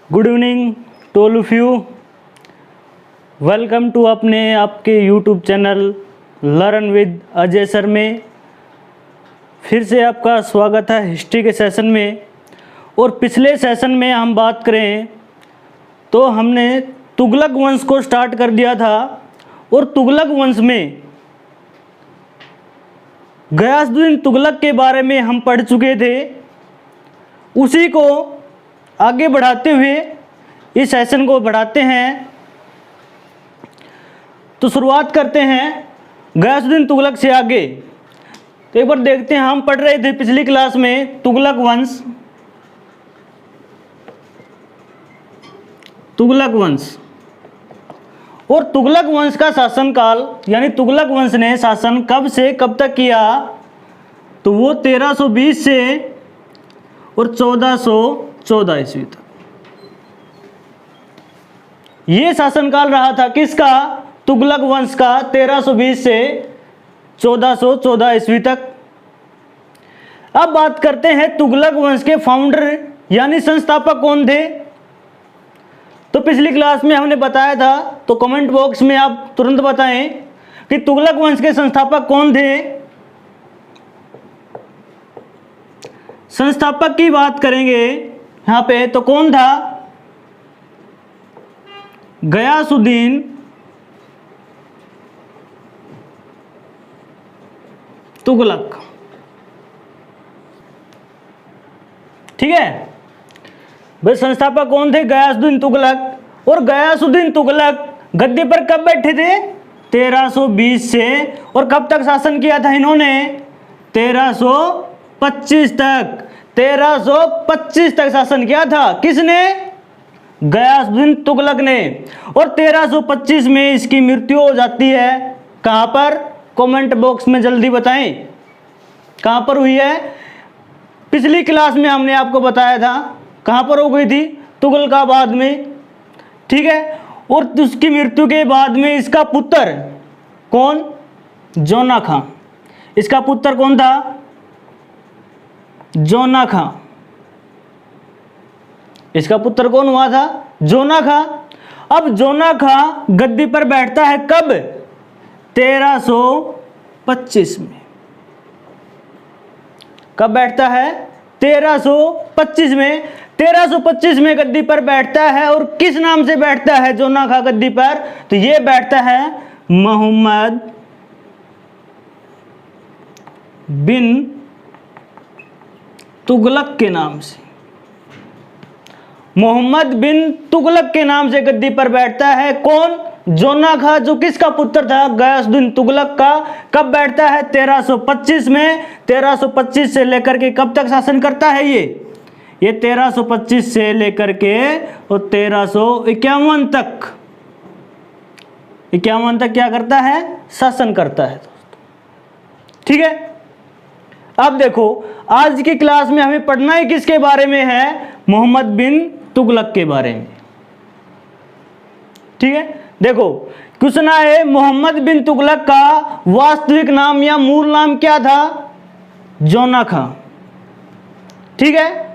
Good evening to all of you. Welcome to अपने आपके YouTube channel learn with Ajay sir में फिर से आपका स्वागत है हिस्ट्री के सेशन में। और पिछले सेशन में हम बात करें तो हमने तुगलक वंश को स्टार्ट कर दिया था और तुगलक वंश में गयासुद्दीन तुगलक के बारे में हम पढ़ चुके थे। उसी को आगे बढ़ाते हुए इस सेशन को बढ़ाते हैं। तो शुरुआत करते हैं गयासुद्दीन तुगलक से आगे। तो एक बार देखते हैं, हम पढ़ रहे थे पिछली क्लास में तुगलक वंश। तुगलक वंश और तुगलक वंश का शासनकाल यानी तुगलक वंश ने शासन कब से कब तक किया, तो वो 1320 से और 1414 ईस्वी तक ये शासनकाल रहा था। किसका? तुगलक वंश का 1320 से 1414 ईस्वी तक। अब बात करते हैं तुगलक वंश के फाउंडर यानी संस्थापक कौन थे। तो पिछली क्लास में हमने बताया था, तो कमेंट बॉक्स में आप तुरंत बताएं कि तुगलक वंश के संस्थापक कौन थे। संस्थापक की बात करेंगे यहां पे तो कौन था? गयासुद्दीन तुगलक। ठीक है भाई, संस्थापक कौन थे? गयासुद्दीन तुगलक। और गयासुद्दीन तुगलक गद्दी पर कब बैठे थे? 1320 से। और कब तक शासन किया था इन्होंने? 1325 तक। 1325 तक शासन किया था। किसने? गयासुद्दीन तुगलक ने। और 1325 में इसकी मृत्यु हो जाती है। कहां पर? कमेंट बॉक्स में जल्दी बताएं कहां पर हुई है। पिछली क्लास में हमने आपको बताया था कहां पर हो गई थी? तुगलकाबाद में। ठीक है। और उसकी मृत्यु के बाद में इसका पुत्र कौन? जोना खां। इसका पुत्र कौन था? जोना खां। इसका पुत्र कौन हुआ था? जोना खां। अब जोना खां गद्दी पर बैठता है कब? 1325 में। कब बैठता है? 1325 में। 1325 में गद्दी पर बैठता है। और किस नाम से बैठता है जोना खां गद्दी पर? तो ये बैठता है मोहम्मद बिन तुगलक के नाम से। मोहम्मद बिन तुगलक के नाम से गद्दी पर बैठता है। कौन? जोना खां, जो किसका पुत्र था? गयासुद्दीन तुगलक का। कब बैठता है? 1325 में। 1325 से लेकर के कब तक शासन करता है ये 1325 से लेकर के और 1351 तक। 51 तक क्या करता है? शासन करता है दोस्तों। ठीक है। अब देखो, आज की क्लास में हमें पढ़ना ही किसके बारे में है? मोहम्मद बिन तुगलक के बारे में। ठीक है। देखो क्वेश्चन है, मोहम्मद बिन तुगलक का वास्तविक नाम या मूल नाम क्या था? जोना खां। ठीक है।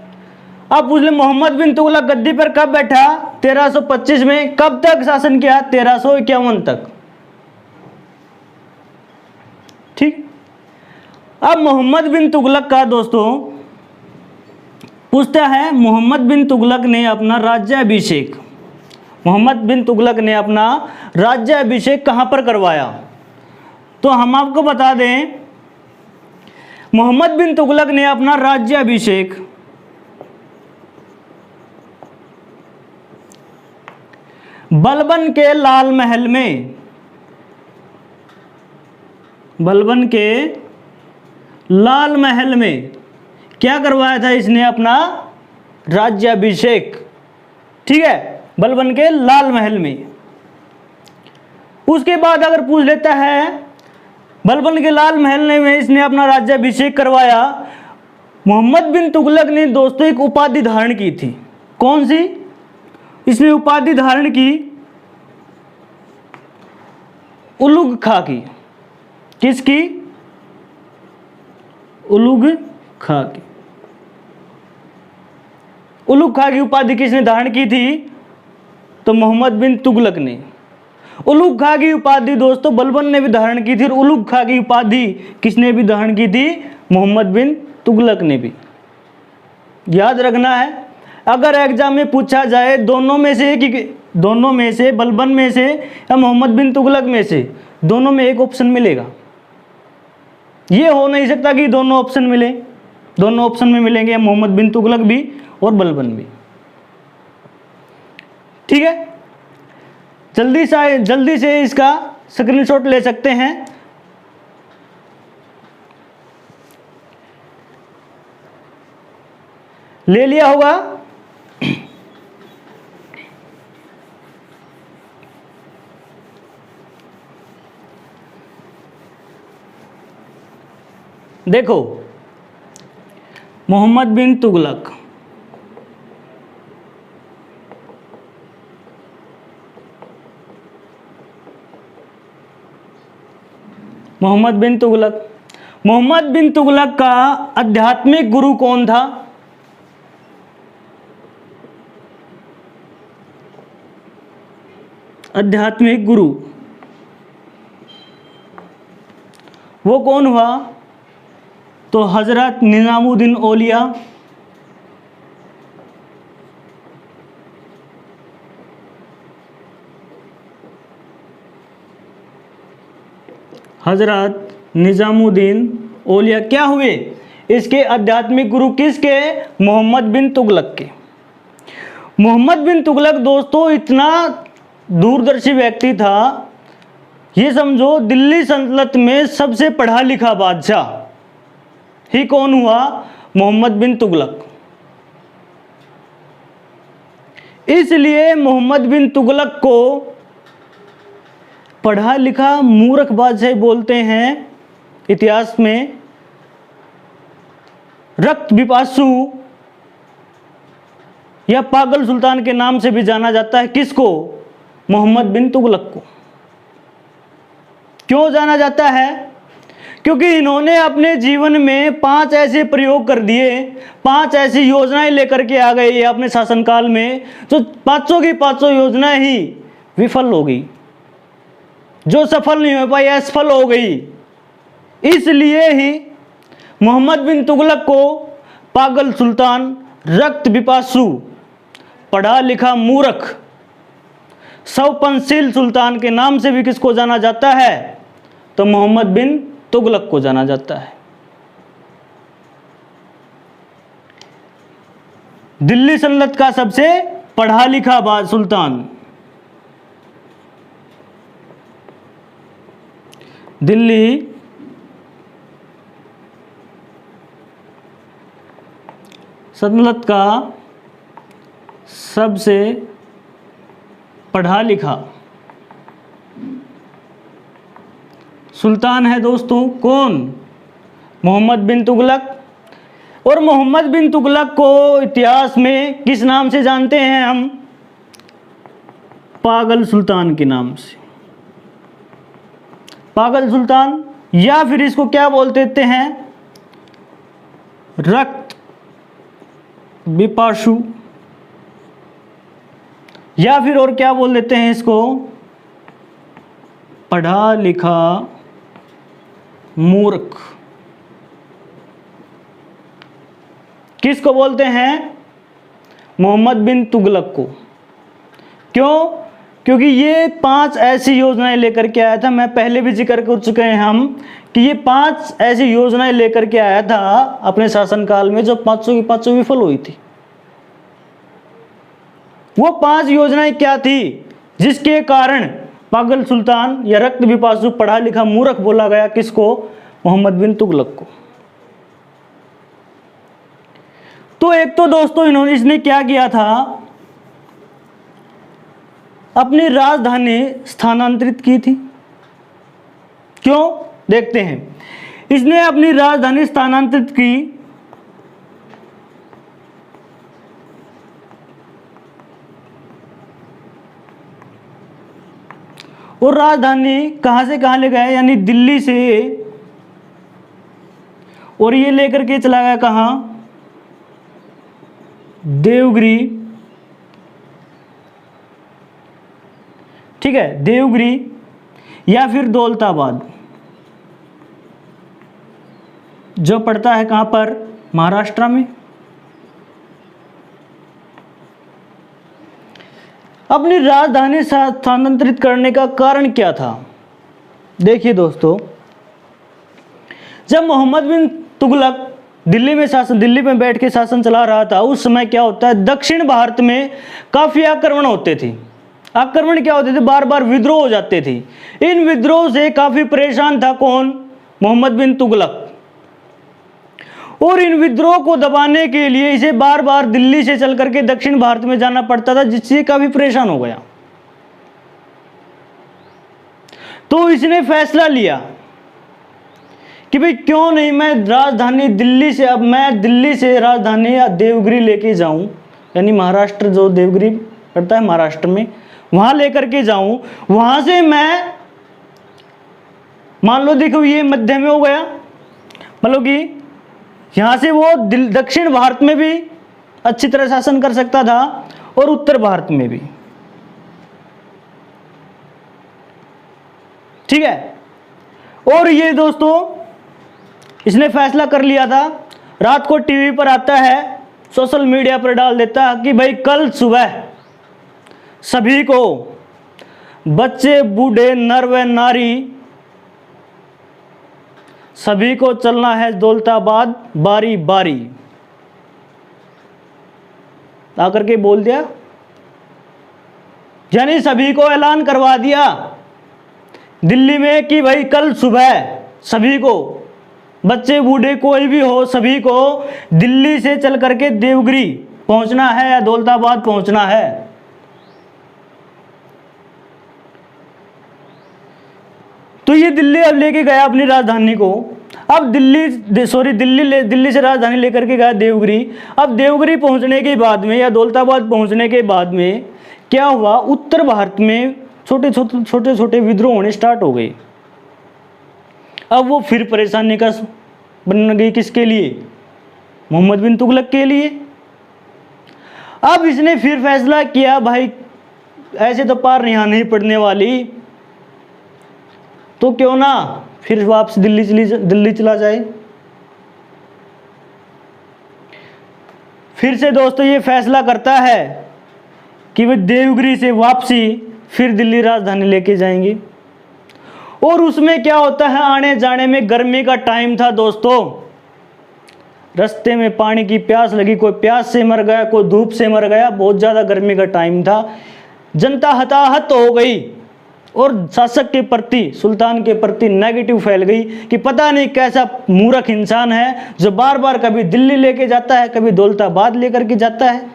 अब पूछ ले, मोहम्मद बिन तुगलक गद्दी पर कब बैठा? 1325 में। कब तक शासन किया? 1351 तक। ठीक। अब मोहम्मद बिन तुगलक का दोस्तों पूछता है, मोहम्मद बिन तुगलक ने अपना राज्याभिषेक मोहम्मद बिन तुगलक ने अपना राज्याभिषेक कहां पर करवाया? तो हम आपको बता दें, मोहम्मद बिन तुगलक ने अपना राज्याभिषेक बलबन के लाल महल में बलबन के लाल महल में क्या करवाया था इसने? अपना राज्याभिषेक। ठीक है, बलबन के लाल महल में। उसके बाद अगर पूछ लेता है, बलबन के लाल महल में इसने अपना राज्याभिषेक करवाया। मोहम्मद बिन तुगलक ने दोस्तों एक उपाधि धारण की थी। कौन सी? इसने उपाधि धारण की उलुग खां की। किसकी? उलुग खां की। उलुग खां की उपाधि किसने धारण की थी? तो मोहम्मद बिन तुगलक ने। उलुग खां की उपाधि दोस्तों बलबन ने भी धारण की थी, और उलुग खां की उपाधि किसने भी धारण की थी? मोहम्मद बिन तुगलक ने भी। याद रखना है, अगर एग्जाम में पूछा जाए दोनों में से दोनों में से, बलबन में से या मोहम्मद बिन तुगलक में से, दोनों में एक ऑप्शन मिलेगा। ये हो नहीं सकता कि दोनों ऑप्शन मिले, दोनों ऑप्शन में मिलेंगे मोहम्मद बिन तुगलक भी और बलबन भी। ठीक है, जल्दी से इसका स्क्रीनशॉट ले सकते हैं। ले लिया होगा। देखो, मोहम्मद बिन तुगलक, मोहम्मद बिन तुगलक, मोहम्मद बिन तुगलक का आध्यात्मिक गुरु कौन था? आध्यात्मिक गुरु वो कौन हुआ? तो हजरत निजामुद्दीन औलिया, हजरत निजामुद्दीन औलिया क्या हुए? इसके आध्यात्मिक गुरु किसके? मोहम्मद बिन तुगलक के। मोहम्मद बिन तुगलक दोस्तों इतना दूरदर्शी व्यक्ति था, ये समझो दिल्ली सल्तनत में सबसे पढ़ा लिखा बादशाह ही कौन हुआ? मोहम्मद बिन तुगलक। इसलिए मोहम्मद बिन तुगलक को पढ़ा लिखा मूर्ख बादशाह बोलते हैं। इतिहास में रक्त पिपासु या पागल सुल्तान के नाम से भी जाना जाता है। किसको? मोहम्मद बिन तुगलक को। क्यों जाना जाता है? क्योंकि इन्होंने अपने जीवन में 5 ऐसे प्रयोग कर दिए, 5 ऐसी योजनाएं लेकर के आ गए ये अपने शासनकाल में, जो पांचों की पांचों योजनाएं ही विफल हो गई, जो सफल नहीं हो पाई, असफल हो गई। इसलिए ही मोहम्मद बिन तुगलक को पागल सुल्तान, रक्त पिपासु, पढ़ा लिखा मूर्ख, सौपनशील सुल्तान के नाम से भी किसको जाना जाता है? तो मोहम्मद बिन तुगलक को जाना जाता है। दिल्ली सल्तनत का सबसे पढ़ा लिखा सुल्तान, दिल्ली सल्तनत का सबसे पढ़ा लिखा सुल्तान है दोस्तों कौन? मोहम्मद बिन तुगलक। और मोहम्मद बिन तुगलक को इतिहास में किस नाम से जानते हैं हम? पागल सुल्तान के नाम से। पागल सुल्तान, या फिर इसको क्या बोल देते हैं? रक्त पिपासु, या फिर और क्या बोल देते हैं इसको? पढ़ा लिखा मूर्ख। किसको बोलते हैं? मोहम्मद बिन तुगलक को। क्यों? क्योंकि ये 5 ऐसी योजनाएं लेकर के आया था। मैं पहले भी जिक्र कर चुके हैं हम कि ये 5 ऐसी योजनाएं लेकर के आया था अपने शासनकाल में, जो पांचों की पांचों विफल हुई थी। वो 5 योजनाएं क्या थी जिसके कारण पागल सुल्तान या रक्त पिपासु, पढ़ा लिखा मूर्ख बोला गया? किसको? मोहम्मद बिन तुगलक को। तो एक तो दोस्तों इसने क्या किया था? अपनी राजधानी स्थानांतरित की थी। क्यों? देखते हैं। इसने अपनी राजधानी स्थानांतरित की और राजधानी कहां से कहां ले गया? यानी दिल्ली से, और ये लेकर के चला गया कहां? देवगिरी, ठीक है, देवगिरी या फिर दौलताबाद, जो पड़ता है कहां पर, महाराष्ट्र में। अपनी राजधानी स्थानांतरित करने का कारण क्या था? देखिए दोस्तों, जब मोहम्मद बिन तुगलक दिल्ली में बैठ के शासन चला रहा था, उस समय क्या होता है, दक्षिण भारत में काफी आक्रमण होते थे। आक्रमण क्या होते थे, बार बार विद्रोह हो जाते थे। इन विद्रोह से काफी परेशान था कौन, मोहम्मद बिन तुगलक। और इन विद्रोह को दबाने के लिए इसे बार बार दिल्ली से चल करके दक्षिण भारत में जाना पड़ता था, जिससे काफी परेशान हो गया। तो इसने फैसला लिया कि भाई क्यों नहीं मैं राजधानी दिल्ली से, अब मैं दिल्ली से राजधानी देवगिरी लेके जाऊं, यानी महाराष्ट्र जो देवगिरी पड़ता है महाराष्ट्र में, वहां लेकर के जाऊं। वहां से मैं, मान लो देखो ये मध्य में हो गया, मतलब कि यहां से वो दक्षिण भारत में भी अच्छी तरह शासन कर सकता था और उत्तर भारत में भी, ठीक है। और ये दोस्तों इसने फैसला कर लिया था। रात को टीवी पर आता है, सोशल मीडिया पर डाल देता है कि भाई कल सुबह सभी को, बच्चे बूढ़े नर व नारी, सभी को चलना है दौलताबाद बारी बारी। आकर के बोल दिया, यानी सभी को ऐलान करवा दिया दिल्ली में कि भाई कल सुबह सभी को, बच्चे बूढ़े कोई भी हो, सभी को दिल्ली से चल करके देवगिरी पहुंचना है या दौलताबाद पहुंचना है। तो ये दिल्ली अब लेके गया अपनी राजधानी को। अब दिल्ली से राजधानी लेकर के गया देवगिरी। अब देवगिरी पहुंचने के बाद में या दौलताबाद पहुंचने के बाद में क्या हुआ, उत्तर भारत में छोटे छोटे विद्रोह होने स्टार्ट हो गए। अब वो फिर परेशानी का बन गई, किसके लिए, मोहम्मद बिन तुगलक के लिए। अब इसने फिर फैसला किया, भाई ऐसे तो पार यहाँ नहीं पड़ने वाली, तो क्यों ना फिर वापस दिल्ली चला जाए। फिर से दोस्तों ये फैसला करता है कि वे देवगिरी से वापसी फिर दिल्ली राजधानी लेके जाएंगे। और उसमें क्या होता है, आने जाने में गर्मी का टाइम था दोस्तों, रास्ते में पानी की प्यास लगी, कोई प्यास से मर गया, कोई धूप से मर गया, बहुत ज़्यादा गर्मी का टाइम था। जनता हताहत हो गई और शासक के प्रति, सुल्तान के प्रति नेगेटिव फैल गई कि पता नहीं कैसा मूर्ख इंसान है जो बार बार कभी दिल्ली लेके जाता है, कभी दौलताबाद लेकर के जाता है।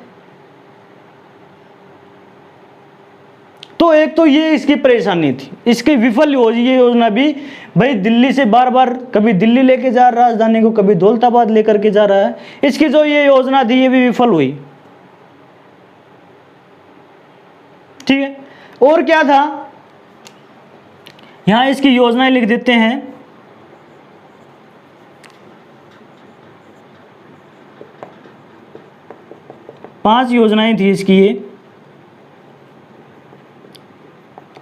तो एक तो ये इसकी परेशानी थी, इसकी विफल हो ये योजना भी, भाई दिल्ली से बार बार कभी दिल्ली लेके जा रहा है राजधानी को, कभी दौलताबाद लेकर के जा रहा है। इसकी जो ये योजना थी ये भी विफल हुई, ठीक है। और क्या था, यहां इसकी योजनाएं लिख देते हैं। पांच योजनाएं थी इसकी, ये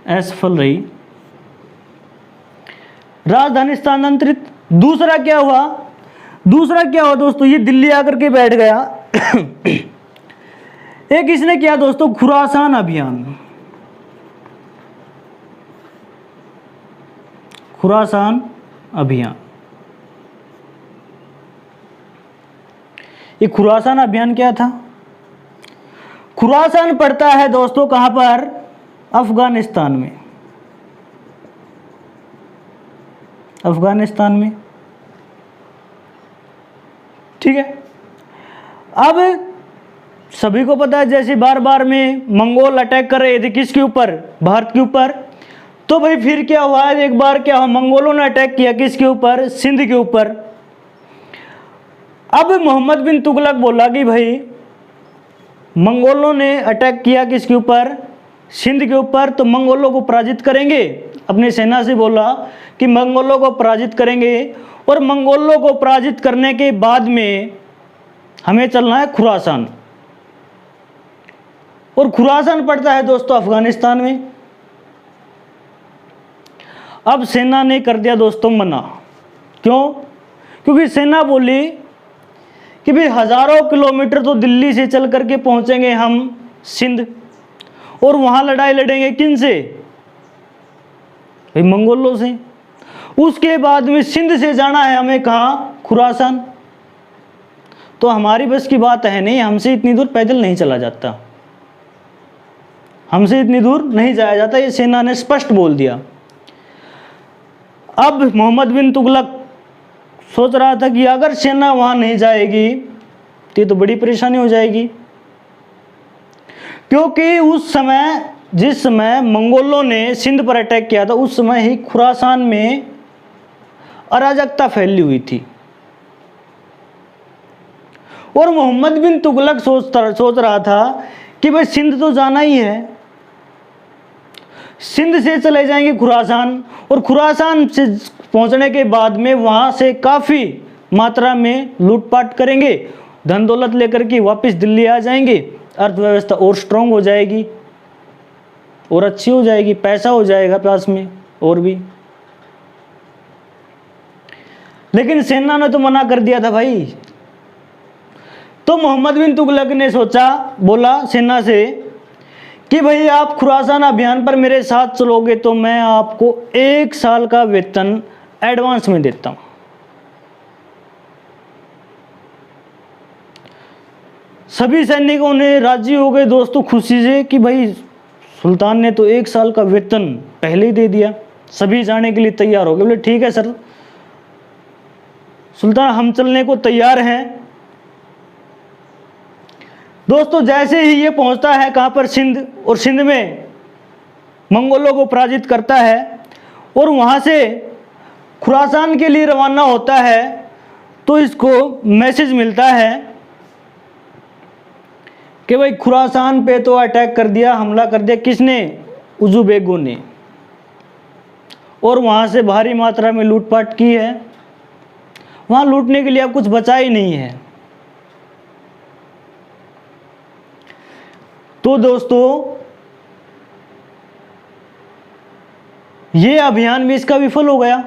असफल रही। राजधानी स्थानांतरित। दूसरा क्या हुआ दोस्तों, ये दिल्ली आकर के बैठ गया। एक इसने किया दोस्तों खुरासान अभियान। खुरासान अभियान, ये खुरासान अभियान क्या था? खुरासान पड़ता है दोस्तों कहां पर, अफगानिस्तान में। अफगानिस्तान में, ठीक है। अब सभी को पता है जैसे बार बार में मंगोल अटैक कर रहे थे किसके ऊपर, भारत के ऊपर। तो भाई फिर क्या हुआ, एक बार क्या हुआ, मंगोलों ने अटैक किया किसके ऊपर, सिंध के ऊपर। अब मोहम्मद बिन तुगलक बोला कि भाई मंगोलों ने अटैक किया किसके ऊपर, सिंध के ऊपर, तो मंगोलों को पराजित करेंगे। अपनी सेना से बोला कि मंगोलों को पराजित करेंगे, और मंगोलों को पराजित करने के बाद में हमें चलना है खुरासान। और खुरासान पड़ता है दोस्तों अफगानिस्तान में। अब सेना ने कर दिया दोस्तों मना। क्यों? क्योंकि सेना बोली कि भाई हजारों किलोमीटर तो दिल्ली से चल करके पहुंचेंगे हम सिंध, और वहां लड़ाई लड़ेंगे किन से? भाई मंगोलों से। उसके बाद में सिंध से जाना है हमें कहाँ? खुरासान। तो हमारी बस की बात है नहीं, हमसे इतनी दूर पैदल नहीं चला जाता, हमसे इतनी दूर नहीं जाया जाता, ये सेना ने स्पष्ट बोल दिया। अब मोहम्मद बिन तुगलक सोच रहा था कि अगर सेना वहां नहीं जाएगी तो ये तो बड़ी परेशानी हो जाएगी, क्योंकि उस समय जिस समय मंगोलों ने सिंध पर अटैक किया था उस समय ही खुरासान में अराजकता फैली हुई थी। और मोहम्मद बिन तुगलक सोच रहा था कि भाई सिंध तो जाना ही है, सिंध से चले जाएंगे खुरासान, और खुरासान से पहुंचने के बाद में वहां से काफ़ी मात्रा में लूटपाट करेंगे, धन दौलत लेकर के वापस दिल्ली आ जाएंगे, अर्थव्यवस्था और स्ट्रांग हो जाएगी और अच्छी हो जाएगी, पैसा हो जाएगा पास में और भी। लेकिन सेना ने तो मना कर दिया था भाई। तो मोहम्मद बिन तुगलक ने सोचा, बोला सेना से कि भाई आप खुरासान अभियान पर मेरे साथ चलोगे तो मैं आपको 1 साल का वेतन एडवांस में देता हूं। सभी सैनिकों ने राजी हो गए दोस्तों खुशी से कि भाई सुल्तान ने तो 1 साल का वेतन पहले ही दे दिया। सभी जाने के लिए तैयार हो गए, बोले ठीक है सर सुल्तान हम चलने को तैयार हैं। दोस्तों जैसे ही ये पहुंचता है कहां पर? सिंध, और सिंध में मंगोलों को पराजित करता है और वहां से खुरासान के लिए रवाना होता है, तो इसको मैसेज मिलता है कि भाई खुरासान पे तो अटैक कर दिया, हमला कर दिया, किसने? उज़ुबेगों ने, और वहां से भारी मात्रा में लूटपाट की है। वहां लूटने के लिए अब कुछ बचा ही नहीं है। तो दोस्तों ये अभियान भी इसका विफल हो गया।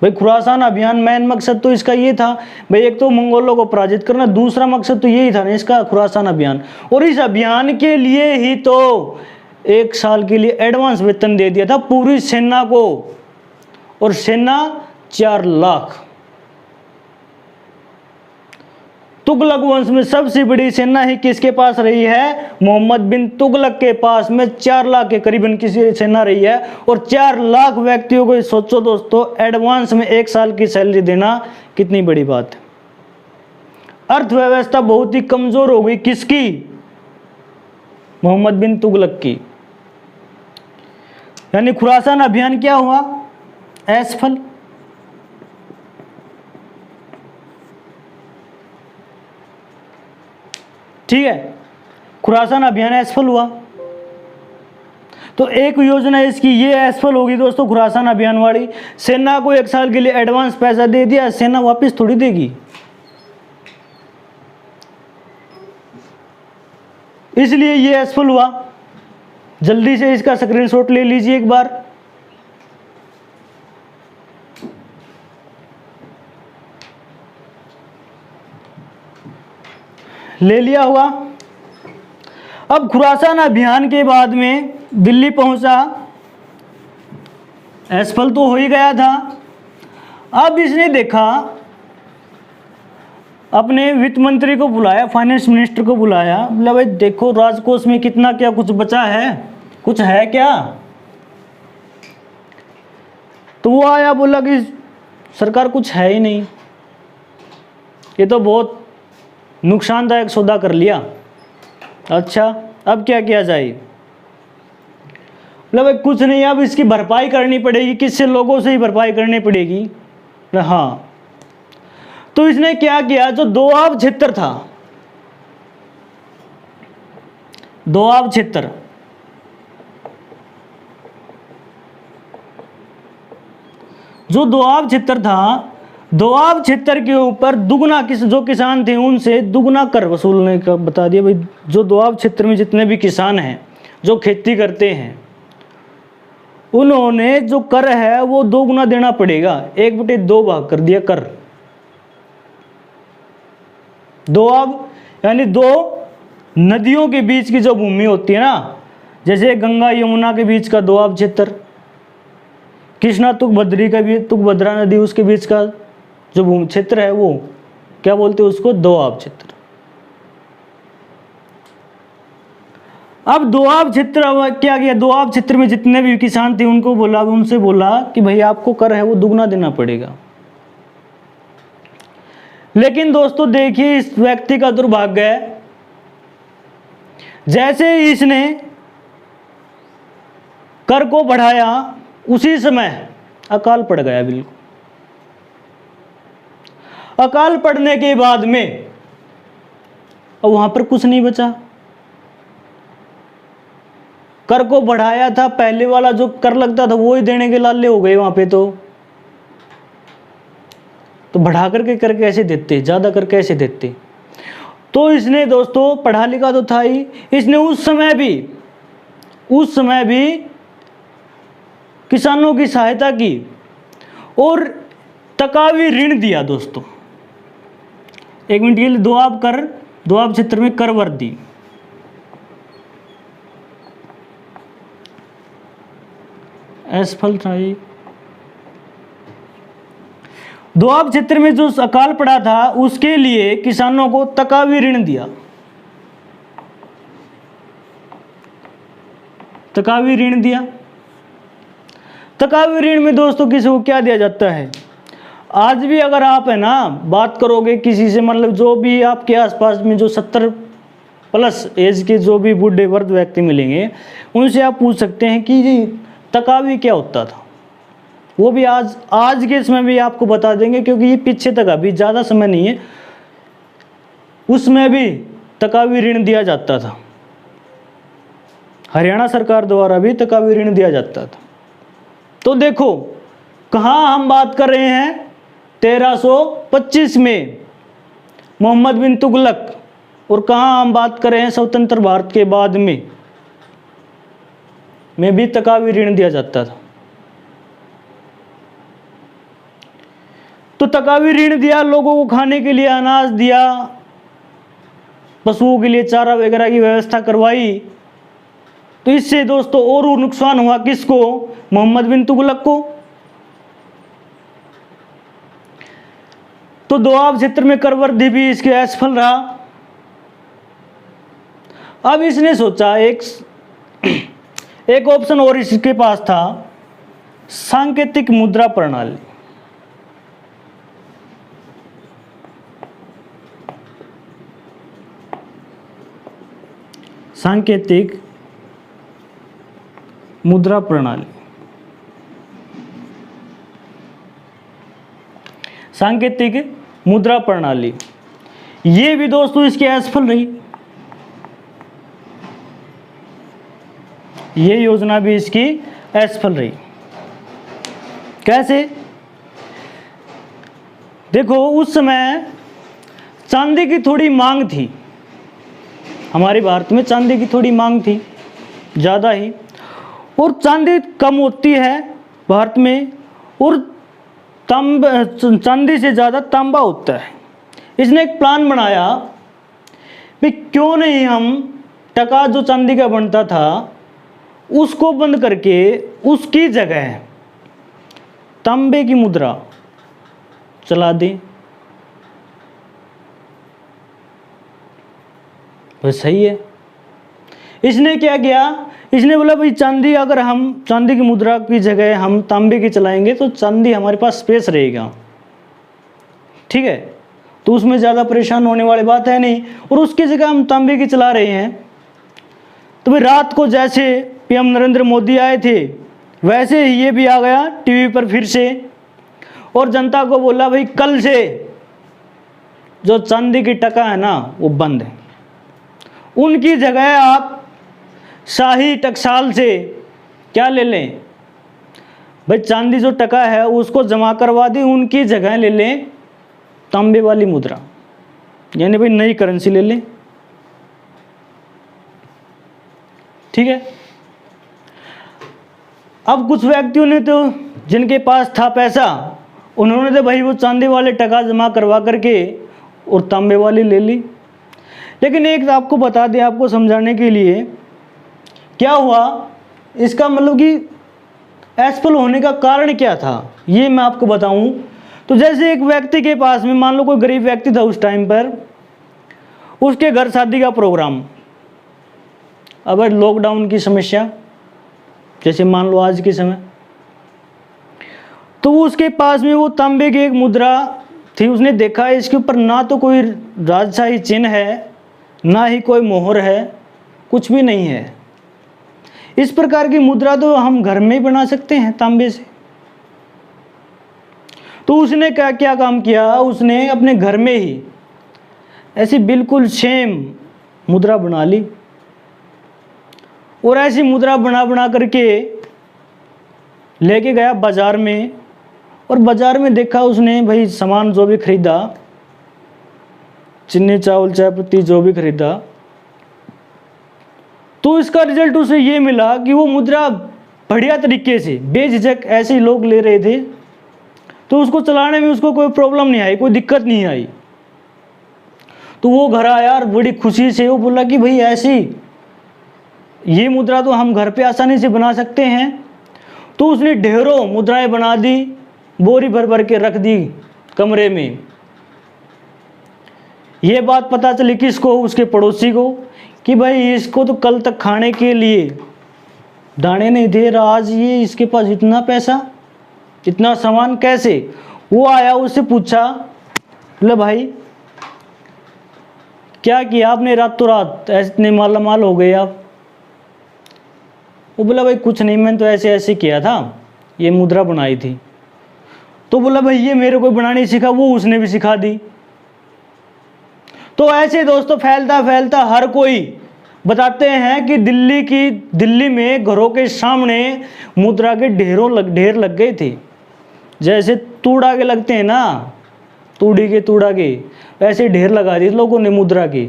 भाई खुरासान अभियान मेन मकसद तो इसका ये था भाई, एक तो मंगोलों को पराजित करना, दूसरा मकसद तो यही था ना इसका खुरासान अभियान। और इस अभियान के लिए ही तो 1 साल के लिए एडवांस वेतन दे दिया था पूरी सेना को, और सेना 4 लाख। तुगलक वंश में सबसे बड़ी सेना ही किसके पास रही है? मोहम्मद बिन तुगलक के पास में 4 लाख के करीबन की सेना रही है। और 4 लाख व्यक्तियों को सोचो दोस्तों, एडवांस में 1 साल की सैलरी देना कितनी बड़ी बात है। अर्थव्यवस्था बहुत ही कमजोर हो गई, किसकी? मोहम्मद बिन तुगलक की। यानी खुरासान अभियान क्या हुआ? असफल। ठीक है, खुरासान अभियान असफल हुआ। तो एक योजना इसकी ये असफल होगी दोस्तों, खुरासान अभियान वाली। सेना को 1 साल के लिए एडवांस पैसा दे दिया, सेना वापस थोड़ी देगी। इसलिए ये असफल हुआ। जल्दी से इसका स्क्रीनशॉट ले लीजिए एक बार। ले लिया होगा। अब खुरासान अभियान के बाद में दिल्ली पहुंचा, असफल तो हो ही गया था। अब इसने देखा, अपने वित्त मंत्री को बुलाया, फाइनेंस मिनिस्टर को बुलाया, बोला भाई देखो राजकोष में कितना क्या कुछ बचा है, कुछ है क्या? तो वो आया, बोला कि सरकार कुछ है ही नहीं, ये तो बहुत नुकसानदायक सौदा कर लिया। अच्छा अब क्या किया जाए? बोला भाई कुछ नहीं, अब इसकी भरपाई करनी पड़ेगी। किससे? लोगों से ही भरपाई करनी पड़ेगी। हाँ, तो इसने क्या किया, जो दोआब क्षेत्र था, दोआब क्षेत्र, जो दोआब क्षेत्र था दोआब क्षेत्र के ऊपर दुगना जो किसान थे उनसे दुगना कर वसूलने का बता दिया। भाई जो दोआब क्षेत्र में जितने भी किसान हैं जो खेती करते हैं उन्होंने जो कर है वो 2 गुना देना पड़ेगा। 1/2 भाग कर दिया कर। दोआब यानी 2 नदियों के बीच की जो भूमि होती है ना, जैसे गंगा यमुना के बीच का दोआब क्षेत्र, कृष्णा तुंगभद्री का भी तुंगभद्रा नदी उसके बीच का जो भूमि क्षेत्र है वो क्या बोलते हैं उसको, दोआब क्षेत्र। अब दोआब क्षेत्र क्या किया, दोआब क्षेत्र में जितने भी किसान थे उनको बोला, उनसे बोला कि भाई आपको कर है वो दुगना देना पड़ेगा। लेकिन दोस्तों देखिए इस व्यक्ति का दुर्भाग्य है, जैसे ही इसने कर को बढ़ाया उसी समय अकाल पड़ गया। बिल्कुल अकाल पड़ने के बाद में अब वहां पर कुछ नहीं बचा। कर को बढ़ाया था, पहले वाला जो कर लगता था वो ही देने के लाले हो गए वहां पे। तो बढ़ा करके कर कैसे देते, ज्यादा कर कैसे देते। तो इसने दोस्तों पढ़ा लिखा तो था ही, इसने उस समय भी किसानों की सहायता की और तकावी ऋण दिया। दोस्तों 1 मिनट के लिए, दोआब क्षेत्र में कर वृद्धि, असफल था ये। दोआब क्षेत्र में जो अकाल पड़ा था उसके लिए किसानों को तकावी ऋण दिया। तकावी ऋण दिया। तकावी ऋण में दोस्तों किसी को क्या दिया जाता है, आज भी अगर आप है ना बात करोगे किसी से, मतलब जो भी आपके आसपास में जो 70+ एज के जो भी बूढ़े वृद्ध व्यक्ति मिलेंगे उनसे आप पूछ सकते हैं कि जी तकावी क्या होता था। वो भी आज के समय भी आपको बता देंगे, क्योंकि ये पीछे तक अभी ज़्यादा समय नहीं है, उसमें भी तकावी ऋण दिया जाता था। हरियाणा सरकार द्वारा भी तकावी ऋण दिया जाता था। तो देखो कहाँ हम बात कर रहे हैं, 1325 में मोहम्मद बिन तुगलक, और कहाँ हम बात कर रहे हैं स्वतंत्र भारत के बाद में भी तकावी ऋण दिया जाता था। तो तकावी ऋण दिया, लोगों को खाने के लिए अनाज दिया, पशुओं के लिए चारा वगैरह की व्यवस्था करवाई। तो इससे दोस्तों और नुकसान हुआ किसको, मोहम्मद बिन तुगलक को। तो दोआब क्षेत्र में कर वृद्धि भी इसके असफल रहा। अब इसने सोचा एक ऑप्शन और इसके पास था, सांकेतिक मुद्रा प्रणाली। सांकेतिक मुद्रा प्रणाली, सांकेतिक मुद्रा प्रणाली, ये भी दोस्तों इसकी असफल रही। ये योजना भी इसकी असफल रही। कैसे, देखो उस समय चांदी की थोड़ी मांग थी, हमारे भारत में चांदी की थोड़ी मांग थी ज़्यादा ही, और चांदी कम होती है भारत में, और चांदी से ज़्यादा तांबा होता है। इसने एक प्लान बनाया कि क्यों नहीं हम टका जो चांदी का बनता था उसको बंद करके उसकी जगह तांबे की मुद्रा चला दें। बस सही है। इसने क्या किया, इसने बोला भाई चांदी, अगर हम चांदी की मुद्रा की जगह हम तांबे की चलाएंगे तो चांदी हमारे पास स्पेस रहेगा, ठीक है, तो उसमें ज़्यादा परेशान होने वाली बात है नहीं, और उसकी जगह हम तांबे की चला रहे हैं। तो भाई रात को जैसे पीएम नरेंद्र मोदी आए थे वैसे ही ये भी आ गया टीवी पर फिर से, और जनता को बोला भाई कल से जो चांदी की टका है ना वो बंद है, उनकी जगह आप शाही टकसाल से क्या ले लें, भाई चांदी जो टका है उसको जमा करवा दी, उनकी जगह ले लें तांबे वाली मुद्रा, यानी भाई नई करेंसी ले लें। ठीक है। अब कुछ व्यक्तियों ने तो जिनके पास था पैसा, उन्होंने तो भाई वो चांदी वाले टका जमा करवा करके और तांबे वाली ले ली। लेकिन एक आपको बता दें, आपको समझाने के लिए, क्या हुआ इसका मतलब कि असफल होने का कारण क्या था ये मैं आपको बताऊं। तो जैसे एक व्यक्ति के पास में, मान लो कोई गरीब व्यक्ति था उस टाइम पर, उसके घर शादी का प्रोग्राम, अब लॉकडाउन की समस्या जैसे मान लो आज के समय, तो उसके पास में वो तांबे की एक मुद्रा थी। उसने देखा इसके ऊपर ना तो कोई राजशाही चिन्ह है, ना ही कोई मोहर है, कुछ भी नहीं है। इस प्रकार की मुद्रा तो हम घर में ही बना सकते हैं तांबे से। तो उसने क्या काम किया, उसने अपने घर में ही ऐसी बिल्कुल सेम मुद्रा बना ली, और ऐसी मुद्रा बना करके लेके गया बाजार में, और बाजार में देखा उसने भाई सामान जो भी खरीदा, चीनी चावल चाय पत्ती जो भी खरीदा, तो इसका रिजल्ट उसे ये मिला कि वो मुद्रा बढ़िया तरीके से बेझिझक ऐसे लोग ले रहे थे, तो उसको चलाने में उसको कोई प्रॉब्लम नहीं आई, कोई दिक्कत नहीं आई। तो वो घर आया और बड़ी खुशी से वो बोला कि भाई ऐसी ये मुद्रा तो हम घर पे आसानी से बना सकते हैं। तो उसने ढेरों मुद्राएं बना दी, बोरी भर भर के रख दी कमरे में। ये बात पता चली किसको, उसके पड़ोसी को, कि भाई इसको तो कल तक खाने के लिए दाने नहीं दे रहा, आज ये इसके पास इतना पैसा, इतना सामान कैसे। वो आया, उससे पूछा, बोले भाई क्या किया आपने, रातों रात इतने माला माल हो गए आप। वो बोला भाई कुछ नहीं, मैंने तो ऐसे ऐसे किया था, ये मुद्रा बनाई थी। तो बोला भाई ये मेरे को बनानी सिखा, वो उसने भी सिखा दी। तो ऐसे दोस्तों फैलता फैलता हर कोई बताते हैं कि दिल्ली में घरों के सामने मुद्रा के ढेर लग गए थे। जैसे तूड़ा के लगते हैं ना, तूड़ा के ऐसे ढेर लगा दिए लोगों ने मुद्रा के।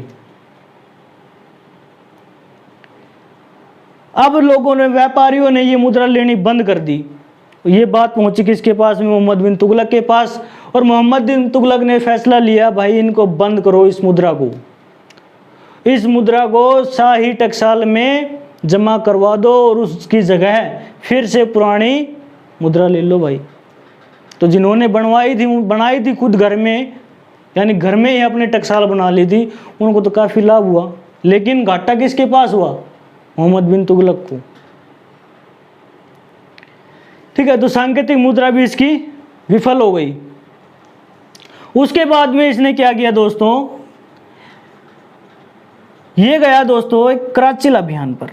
अब लोगों ने, व्यापारियों ने ये मुद्रा लेनी बंद कर दी। ये बात पहुंची किसके पास में, मोहम्मद बिन तुगलक के पास। और मोहम्मद बिन तुगलक ने फैसला लिया, भाई इनको बंद करो, इस मुद्रा को शाही टकसाल में जमा करवा दो और उसकी जगह फिर से पुरानी मुद्रा ले लो भाई। तो जिन्होंने बनाई थी खुद घर में, यानी घर में ही अपने टकसाल बना ली थी, उनको तो काफ़ी लाभ हुआ। लेकिन घाटा किसके पास हुआ, मोहम्मद बिन तुगलक को। ठीक है। तो सांकेतिक मुद्रा भी इसकी विफल हो गई। उसके बाद में इसने क्या किया दोस्तों, ये गया दोस्तों एक कराचिल अभियान पर।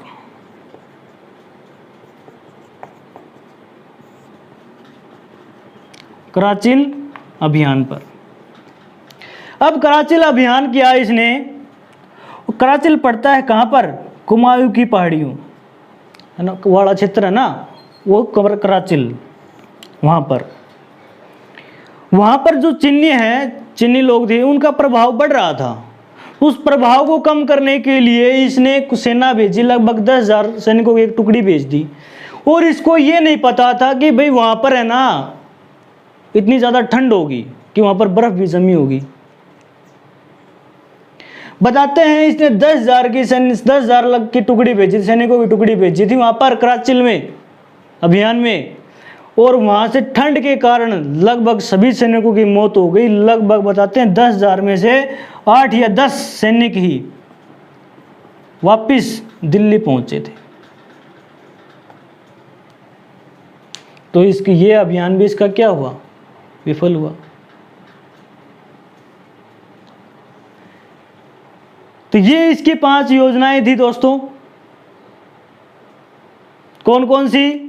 कराचिल अभियान पर। अब कराचिल अभियान किया इसने। कराचिल पड़ता है कहाँ पर, कुमायूं की पहाड़ियों है ना, वाला क्षेत्र है ना, वो कराचिल, वहाँ पर जो चीनी लोग थे, उनका प्रभाव बढ़ रहा था। उस प्रभाव को कम करने के लिए इसने सेना भेजी, लगभग 10,000 सैनिकों की एक टुकड़ी भेज दी। और इसको ये नहीं पता था कि भाई वहाँ पर है ना इतनी ज़्यादा ठंड होगी कि वहाँ पर बर्फ़ भी जमी होगी। बताते हैं इसने 10,000 की टुकड़ी भेजी, सैनिकों की टुकड़ी भेजी थी वहाँ पर कराचिल में अभियान में। और वहाँ से ठंड के कारण लगभग सभी सैनिकों की मौत हो गई। लगभग बताते हैं 10,000 में से 8 या 10 सैनिक ही वापिस दिल्ली पहुँचे थे। तो इसकी ये अभियान भी इसका क्या हुआ, विफल हुआ। तो ये इसकी 5 योजनाएं थी दोस्तों। कौन कौन सी,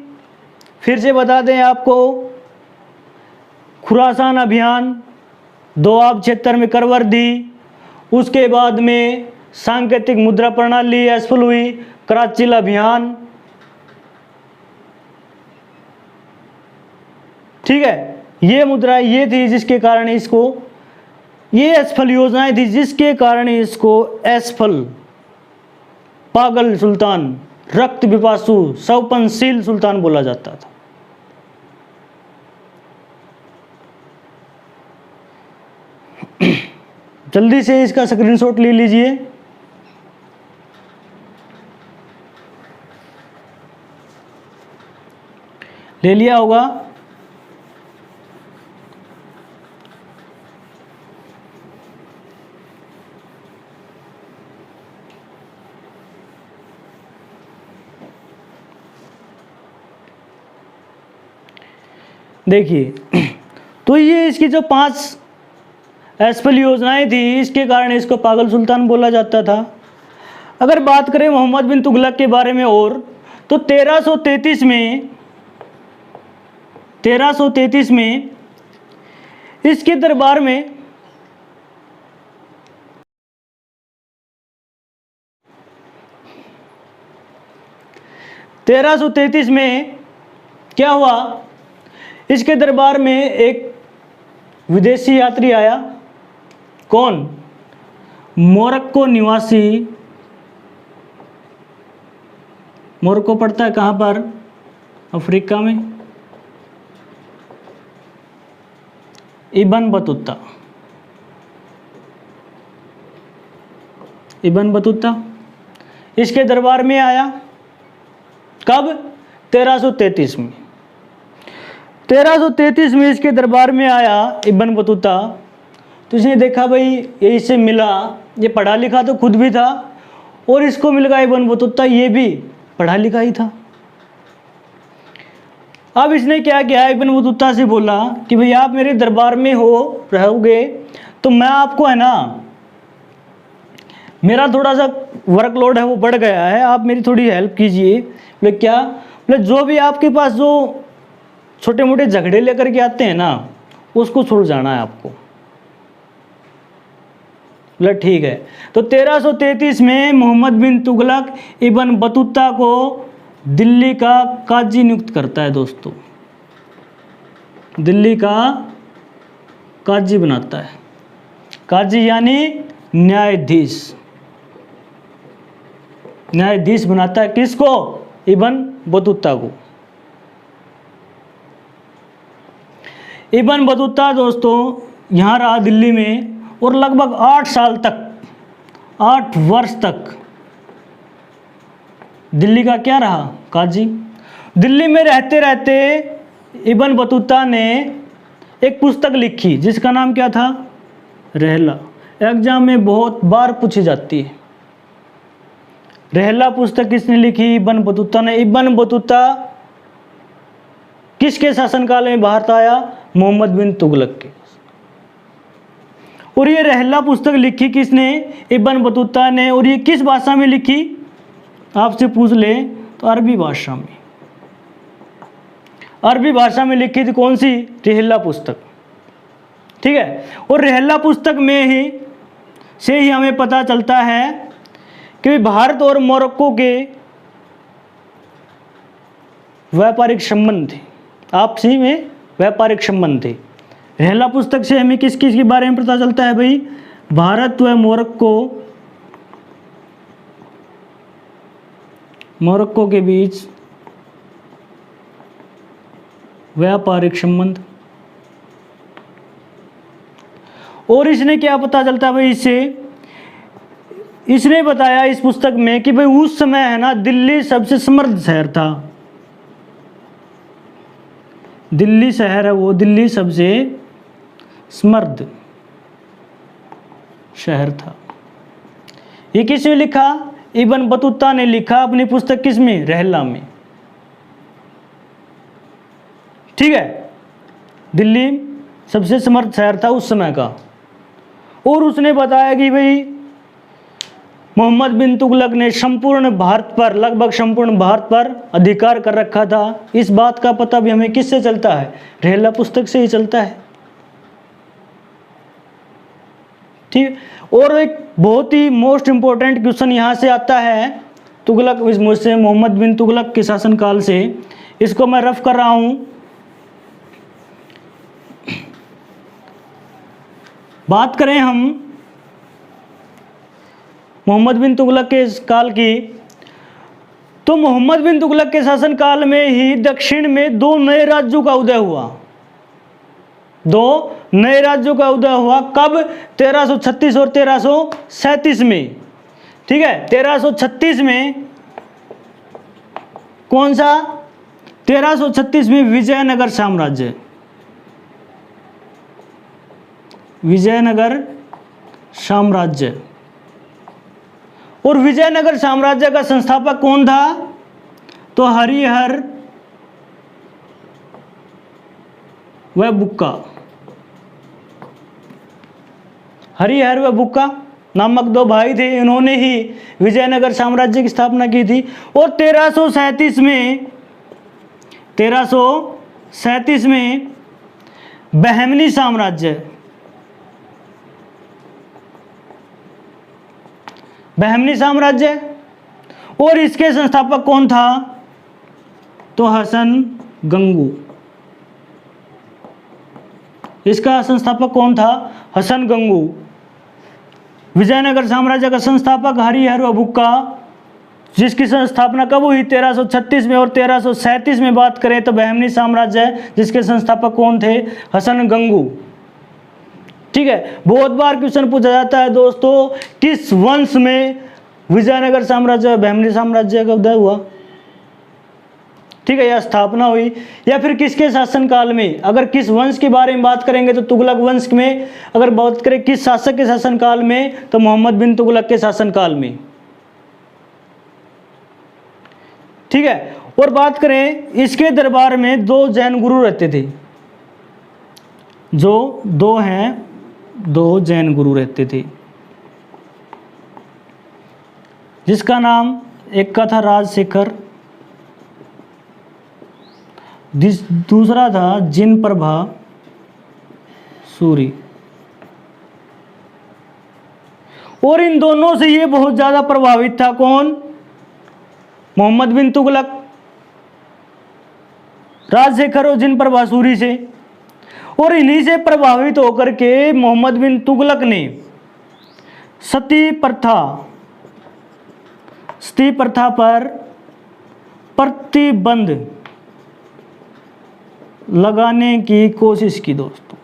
फिर से बता दें आपको। खुरासान अभियान, दोआब क्षेत्र में करवर्दी, उसके बाद में सांकेतिक मुद्रा प्रणाली असफल हुई, कराचिल अभियान, ठीक है, ये मुद्रा ये थी जिसके कारण इसको, ये असफल योजनाएं थी जिसके कारण इसको असफल, पागल सुल्तान, रक्त पिपासु, सौपनशील सुल्तान बोला जाता था। जल्दी से इसका स्क्रीनशॉट ले लीजिए। ले लिया होगा। देखिए, तो ये इसकी जो 5 असफल योजनाएं थी, इसके कारण इसको पागल सुल्तान बोला जाता था। अगर बात करें मोहम्मद बिन तुगलक के बारे में और, तो 1333 में इसके दरबार में क्या हुआ, इसके दरबार में एक विदेशी यात्री आया। कौन? मोरक्को निवासी। मोरक्को पड़ता है कहाँ पर? अफ्रीका में। Ibn Battuta. इब्न बतूता इसके दरबार में आया। कब? 1333 में। 1333 में इसके दरबार में आया इब्न बतूता। तो इसने देखा भाई ये इससे मिला, ये पढ़ा लिखा तो खुद भी था, और इसको मिल गया इब्न बतूता, ये भी पढ़ा लिखा ही था। अब इसने क्या किया, इब्न बतूता से बोला कि भाई आप मेरे दरबार में रहोगे तो मैं आपको, है ना, मेरा थोड़ा सा वर्कलोड है वो बढ़ गया है, आप मेरी थोड़ी हेल्प कीजिए। बोले क्या? बोले जो भी आपके पास जो छोटे मोटे झगड़े लेकर के आते हैं ना, उसको छोड़ जाना है आपको। बोले ठीक है। तो 1333 में मोहम्मद बिन तुगलक इब्न बतूता को दिल्ली का काजी नियुक्त करता है दोस्तों, दिल्ली का काजी बनाता है। काजी यानी न्यायाधीश। न्यायाधीश बनाता है किसको? इब्न बतूता को। इब्न बतूता दोस्तों यहाँ रहा दिल्ली में, और लगभग 8 साल तक, 8 वर्ष तक दिल्ली का क्या रहा? काजी। दिल्ली में रहते रहते इब्न बतूता ने एक पुस्तक लिखी जिसका नाम क्या था? रहला। एग्जाम में बहुत बार पूछी जाती है। रहला पुस्तक किसने लिखी? इब्न बतूता ने। इब्न बतूता किसके शासनकाल में भारत आया? मोहम्मद बिन तुगलक के। और ये रहला पुस्तक लिखी किसने? इब्न बतूता ने। और ये किस भाषा में लिखी? आपसे पूछ ले तो अरबी भाषा में। अरबी भाषा में लिखी थी। कौन सी? रहला पुस्तक। ठीक है। और रहला पुस्तक में ही से ही हमें पता चलता है कि भारत और मोरक्को के व्यापारिक संबंध थे, आपसी में व्यापारिक संबंध थे। रहला पुस्तक से हमें किस किस के बारे में पता चलता है भाई? भारत व मोरक्को के बीच व्यापारिक संबंध। और इसने क्या पता चलता है भाई? इसने बताया इस पुस्तक में कि भाई उस समय, है ना, दिल्ली सबसे समृद्ध शहर था। दिल्ली शहर है वो, दिल्ली सबसे समृद्ध शहर था। ये किसने लिखा? इब्न बतूता ने लिखा अपनी पुस्तक किस में? रहला में। ठीक है। दिल्ली सबसे समृद्ध शहर था उस समय का। और उसने बताया कि भाई मोहम्मद बिन तुगलक ने संपूर्ण भारत पर, लगभग संपूर्ण भारत पर अधिकार कर रखा था। इस बात का पता भी हमें किससे चलता है? रहला पुस्तक से ही चलता है। ठीक। और एक बहुत ही मोस्ट इंपॉर्टेंट क्वेश्चन यहाँ से आता है तुगलक, मुझसे मोहम्मद बिन तुगलक के शासनकाल से। इसको मैं रफ कर रहा हूँ। बात करें हम मोहम्मद बिन तुगलक के इस काल की, तो मोहम्मद बिन तुगलक के शासनकाल में ही दक्षिण में 2 नए राज्यों का उदय हुआ। 2 नए राज्यों का उदय हुआ कब? 1336 और 1337 में। ठीक है, 1336 में कौन सा? 1336 में विजयनगर साम्राज्य, विजयनगर साम्राज्य। और विजयनगर साम्राज्य का संस्थापक कौन था? तो हरिहर व बुक्का, हरिहर व बुक्का नामक 2 भाई थे, इन्होंने ही विजयनगर साम्राज्य की स्थापना की थी। और 1337 में बहमनी साम्राज्य, बहमनी साम्राज्य, और इसके संस्थापक कौन था? तो हसन गंगू। इसका संस्थापक कौन था? हसन गंगू। विजयनगर साम्राज्य का संस्थापक हरिहर व बुक्का, जिसकी स्थापना कब हुई? 1336 में। और 1337 में बात करें तो बहमनी साम्राज्य, जिसके संस्थापक कौन थे? हसन गंगू। ठीक है, बहुत बार क्वेश्चन पूछा जाता है दोस्तों, किस वंश में विजयनगर साम्राज्य बहमनी साम्राज्य का उदय हुआ? ठीक है, या स्थापना हुई, या फिर किसके शासनकाल में? अगर किस वंश के बारे में बात करेंगे तो तुगलक वंश में। अगर बात करें किस शासक के शासनकाल में, तो मोहम्मद बिन तुगलक के शासनकाल में। ठीक है, और बात करें इसके दरबार में 2 जैन गुरु रहते थे, जो 2 जैन गुरु रहते थे, जिसका नाम एक का था राजशेखर, दूसरा था जिन प्रभा सूरी। और इन दोनों से ये बहुत ज्यादा प्रभावित था। कौन? मोहम्मद बिन तुगलक, राजशेखर और जिन प्रभा सूरी से। और इन्हीं से प्रभावित होकर के मोहम्मद बिन तुगलक ने सती प्रथा पर प्रतिबंध लगाने की कोशिश की। दोस्तों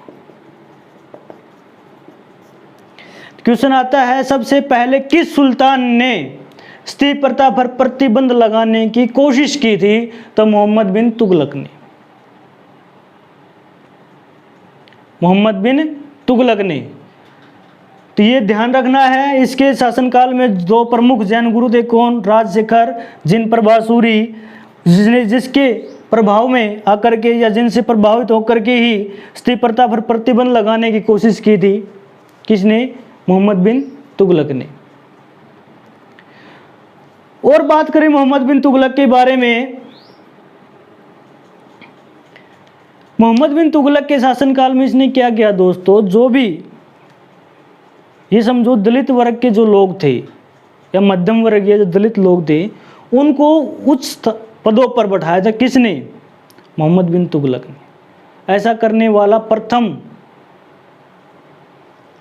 क्वेश्चन आता है, सबसे पहले किस सुल्तान ने सती प्रथा पर प्रतिबंध लगाने की कोशिश की थी? तो मोहम्मद बिन तुगलक ने, मोहम्मद बिन तुगलक ने। तो ये ध्यान रखना है, इसके शासनकाल में 2 प्रमुख जैन गुरु थे। कौन? राजशेखर, जिन प्रभा सूरी, जिसके प्रभाव में आकर के या जिनसे प्रभावित होकर के ही सती प्रथा पर प्रतिबंध लगाने की कोशिश की थी। किसने? मोहम्मद बिन तुगलक ने। और बात करें मोहम्मद बिन तुगलक के बारे में, मोहम्मद बिन तुगलक के शासनकाल में इसने क्या किया दोस्तों? जो भी ये समझो दलित वर्ग के जो लोग थे या मध्यम वर्ग या जो दलित लोग थे, उनको उच्च पदों पर बैठाया था। किसने? मोहम्मद बिन तुगलक ने। ऐसा करने वाला प्रथम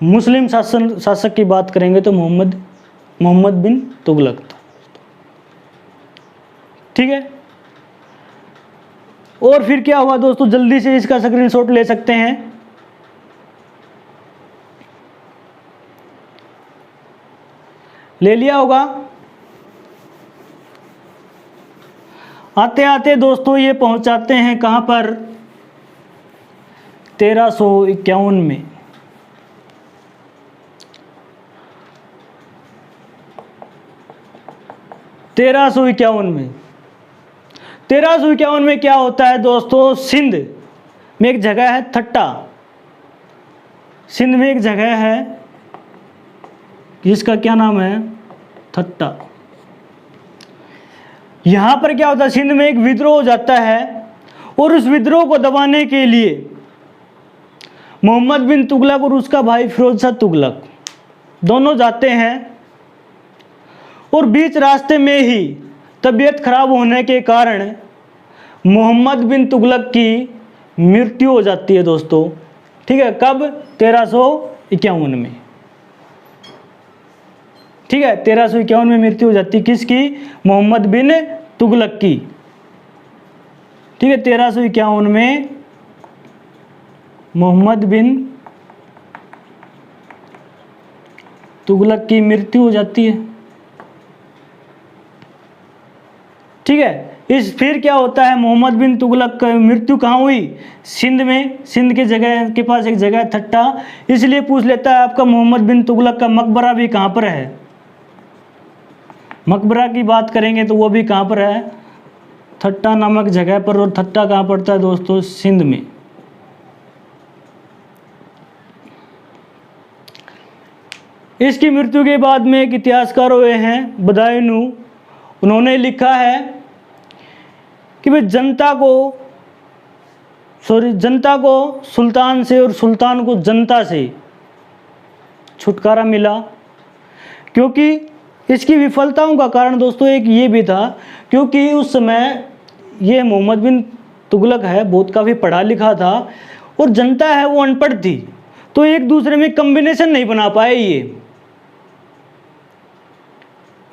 मुस्लिम शासक की बात करेंगे तो मोहम्मद बिन तुगलक था। ठीक है, और फिर क्या हुआ दोस्तों? जल्दी से इसका स्क्रीनशॉट ले सकते हैं। ले लिया होगा। आते आते दोस्तों ये पहुंचाते हैं कहां पर? 1351 में। 1351 में 1351 में क्या होता है दोस्तों? सिंध में एक जगह है थट्टा, सिंध में एक जगह है जिसका क्या नाम है? थट्टा। यहां पर क्या होता है? सिंध में एक विद्रोह हो जाता है और उस विद्रोह को दबाने के लिए मोहम्मद बिन तुगलक और उसका भाई फिरोज शाह तुगलक दोनों जाते हैं। और बीच रास्ते में ही तबीयत खराब होने के कारण मोहम्मद बिन तुगलक की मृत्यु हो जाती है दोस्तों। ठीक है, कब? 1351 में। ठीक है, 1351 में मृत्यु हो जाती किसकी? मोहम्मद बिन तुगलक की। ठीक है, 1351 में मोहम्मद बिन तुगलक की मृत्यु हो जाती है। ठीक है, इस फिर क्या होता है, मोहम्मद बिन तुगलक की मृत्यु कहाँ हुई? सिंध में। सिंध के जगह के पास एक जगह है ठट्टा, इसलिए पूछ लेता है आपका मोहम्मद बिन तुगलक का मकबरा भी कहाँ पर है? मकबरा की बात करेंगे तो वो भी कहाँ पर है? ठट्टा नामक जगह पर। और ठट्टा कहाँ पड़ता है दोस्तों? सिंध में। इसकी मृत्यु के बाद में एक इतिहासकार हुए हैं बदायूं, उन्होंने लिखा है कि भाई जनता को सुल्तान से और सुल्तान को जनता से छुटकारा मिला। क्योंकि इसकी विफलताओं का कारण दोस्तों एक ये भी था, क्योंकि उस समय ये मोहम्मद बिन तुगलक है बहुत काफ़ी पढ़ा लिखा था और जनता है वो अनपढ़ थी, तो एक दूसरे में कम्बिनेशन नहीं बना पाए ये,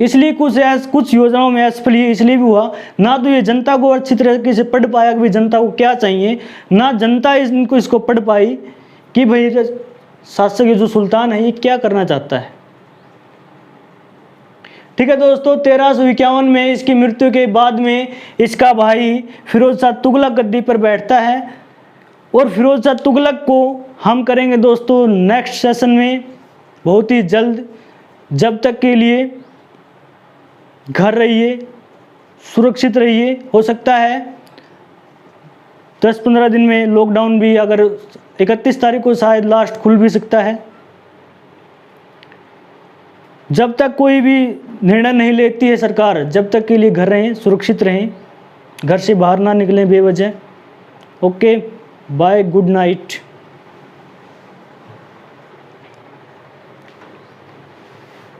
इसलिए कुछ योजनाओं में असफल इसलिए भी हुआ। ना तो ये जनता को अच्छी तरीके से पढ़ पाया कि भाई जनता को क्या चाहिए, ना जनता इसको पढ़ पाई कि भाई शासक ये जो सुल्तान है ये क्या करना चाहता है। ठीक है दोस्तों, 1351 में इसकी मृत्यु के बाद में इसका भाई फिरोज शाह तुगलक गद्दी पर बैठता है। और फिरोज शाह तुगलक को हम करेंगे दोस्तों नेक्स्ट सेशन में बहुत ही जल्द। जब तक के लिए घर रहिए, सुरक्षित रहिए। हो सकता है 10-15 दिन में लॉकडाउन भी, अगर 31 तारीख को शायद लास्ट खुल भी सकता है। जब तक कोई भी निर्णय नहीं लेती है सरकार, जब तक के लिए घर रहें, सुरक्षित रहें, घर से बाहर ना निकलें बेवजह। Okay, bye, good night.